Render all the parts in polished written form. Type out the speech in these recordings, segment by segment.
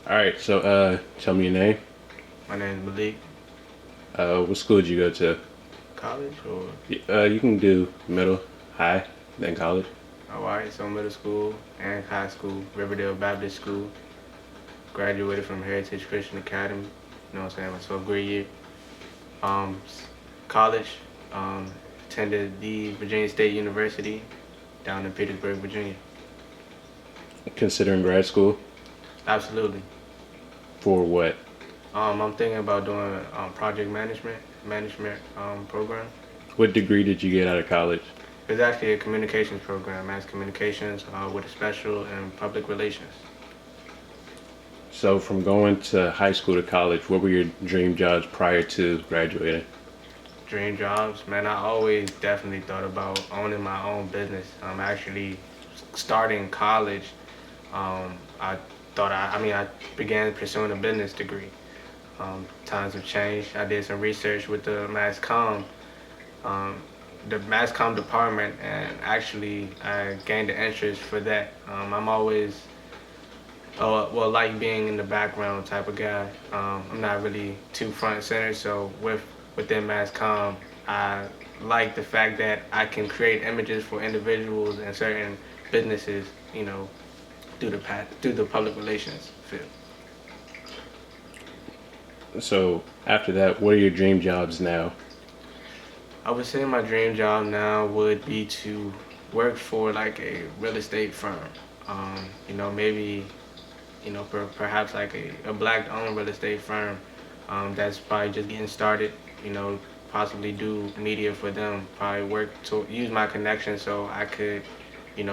All right, so tell me your name. My name is Malik. What school did you go to? College or You can do middle, high, then college. alright, so middle school and high school, Riverdale Baptist School. Graduated from Heritage Christian Academy. You know what I'm saying? My 12th grade year. College, um, attended the Virginia State University down in Petersburg, Virginia. Considering grad school Absolutely. for what? I'm thinking about doing project management program. What degree did you get out of college? It's actually a communications program, mass communications with a special in public relations. So from going to high school to college, what were your dream jobs prior to graduating? Dream jobs, man. I always definitely thought about owning my own business. Actually starting college, I I began pursuing a business degree. Times have changed. I did some research with um, the mass comm department, and actually I gained an interest for that. I'm always like being in the background type of guy. I'm not really too front and center, so within mass comm, I like the fact that I can create images for individuals and certain businesses, through the public relations field. So after that, what are your dream jobs now? I would say my dream job now would be to work for like a real estate firm. Maybe perhaps like a black owned real estate firm that's probably just getting started, possibly do media for them, probably work to use my connection so I could,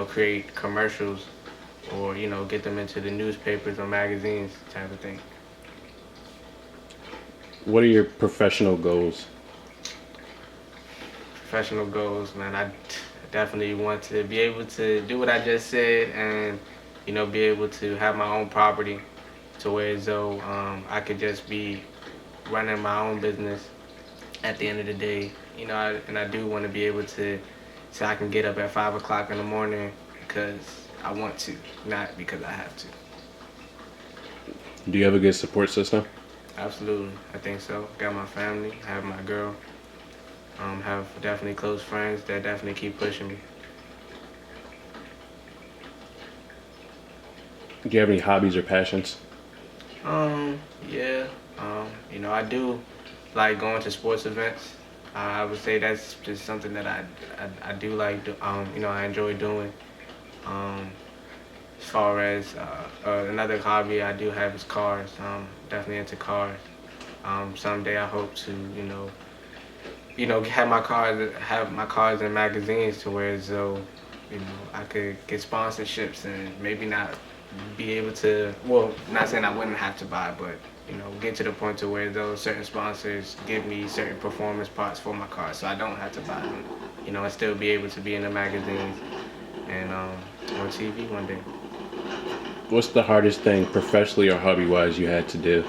create commercials or, get them into the newspapers or magazines type of thing. What are your professional goals? Professional goals, man, I definitely want to be able to do what I just said and, be able to have my own property to where as though I could just be running my own business at the end of the day, and I do want to be able to, so I can get up at 5 o'clock in the morning because I want to, not because I have to. Do you have a good support system? Absolutely, I think so. Got my family, have my girl, have definitely close friends that definitely keep pushing me. Do you have any hobbies or passions? Yeah, I do like going to sports events. I would say that's just something that I do like. I enjoy doing. Um, As far as another hobby I do have is cars. Definitely into cars. Someday I hope to, have my cars in magazines to where as though, I could get sponsorships and maybe not be able to. Well, not saying I wouldn't have to buy, but get to the point to where those certain sponsors give me certain performance parts for my car, so I don't have to buy them. And still be able to be in the magazines and on TV one day. What's the hardest thing professionally or hobby wise you had to do?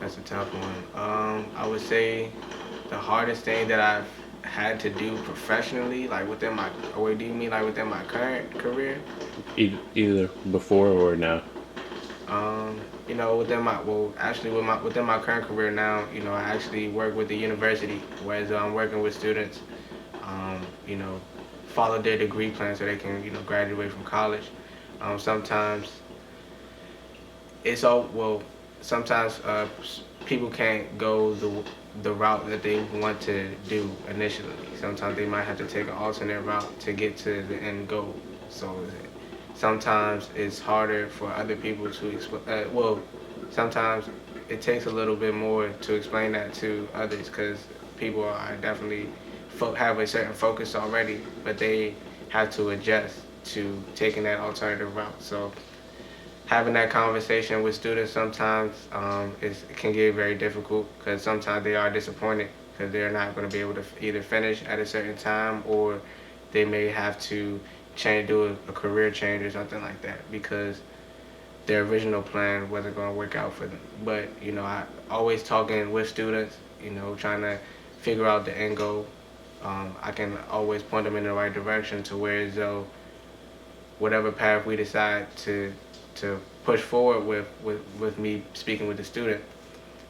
That's a tough one. I would say the hardest thing that I've had to do professionally, like within my, or do you mean like within my current career? Either before or now? Within my current career now, I actually work with the university, whereas I'm working with students, you know, follow their degree plan so they can, graduate from college. Sometimes it's all well. Sometimes people can't go the route that they want to do initially. Sometimes they might have to take an alternate route to get to the end goal. So sometimes it's harder for other people to explain. Sometimes it takes a little bit more to explain that to others because people are definitely have a certain focus already, but they have to adjust to taking that alternative route. So having that conversation with students sometimes it can get very difficult because sometimes they are disappointed because they're not going to be able to either finish at a certain time or they may have to do a career change or something like that because their original plan wasn't going to work out for them. But I always talking with students, trying to figure out the end goal. I can always point them in the right direction to where as though whatever path we decide to push forward with me speaking with the student,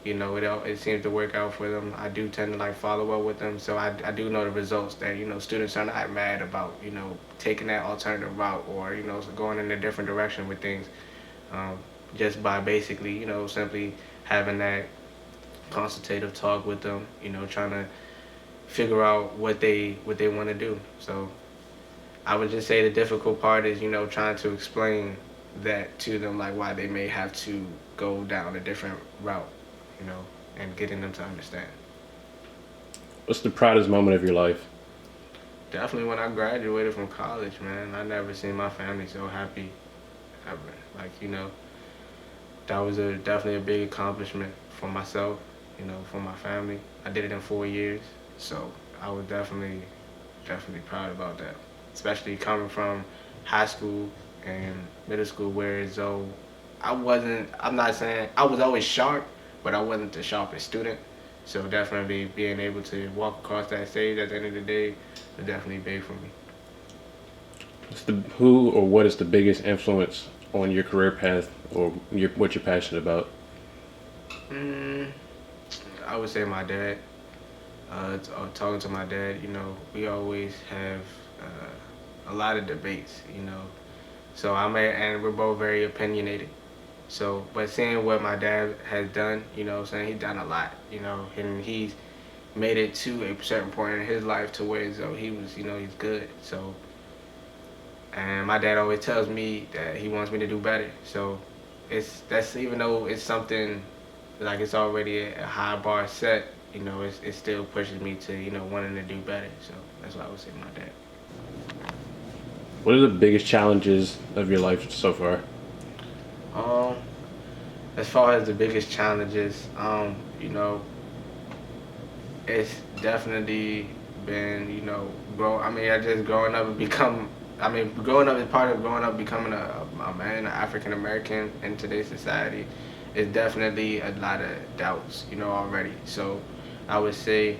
you know, it seems to work out for them. I do tend to like follow up with them, so I do know the results that, you know, students are not mad about, you know, taking that alternative route or, you know, going in a different direction with things, just by basically, you know, simply having that consultative talk with them, you know, trying to figure out what they want to do. So I would just say the difficult part is, you know, trying to explain that to them, like why they may have to go down a different route, you know, and getting them to understand. What's the proudest moment of your life? Definitely when I graduated from college, man. I never seen my family so happy ever. Like, you know, that was definitely a big accomplishment for myself, you know, for my family. I did it in 4 years, so I was definitely proud about that. Especially coming from high school and middle school, where as though I'm not saying I was always sharp, but I wasn't the sharpest student. So definitely being able to walk across that stage at the end of the day was definitely big for me. Who or what is the biggest influence on your career path or what you're passionate about? Mm, I would say my dad. Talking to my dad, you know, we always have a lot of debates, you know. So and we're both very opinionated. So, but seeing what my dad has done, you know, saying he's done a lot, you know, and he's made it to a certain point in his life to where as though he was, you know, he's good. So, and my dad always tells me that he wants me to do better. So, that's even though it's something like it's already a high bar set, you know, it still pushes me to, you know, wanting to do better. So that's why I would say my dad. What are the biggest challenges of your life so far? Um, as far as the biggest challenges, you know, it's definitely been, you know, I just growing up and become. I mean, growing up is part of growing up becoming a man, an African American in today's society. Is definitely a lot of doubts, you know, already. So, I would say,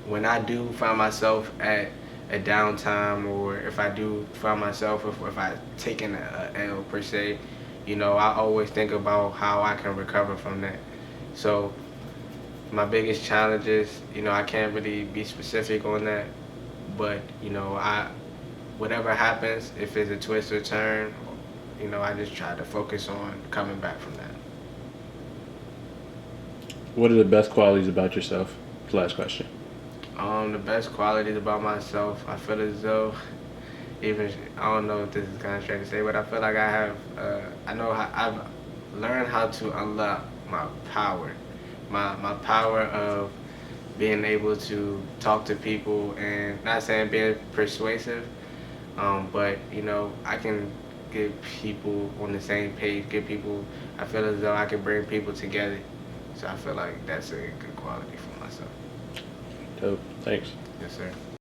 when I do find myself at a downtime, or if I do find myself, if I taken a L per se, you know, I always think about how I can recover from that. So my biggest challenges, you know, I can't really be specific on that, but you know, whatever happens, if it's a twist or turn, you know, I just try to focus on coming back from that. What are the best qualities about yourself? Last question. The best qualities about myself, I feel as though, even I don't know if this is kind of strange to say, but I feel like I have, I know how I've learned how to unlock my power, my power of being able to talk to people, and not saying being persuasive, but you know, I can get people on the same page, I feel as though I can bring people together. So I feel like that's a good quality for myself. Dope. Thanks. Yes, sir.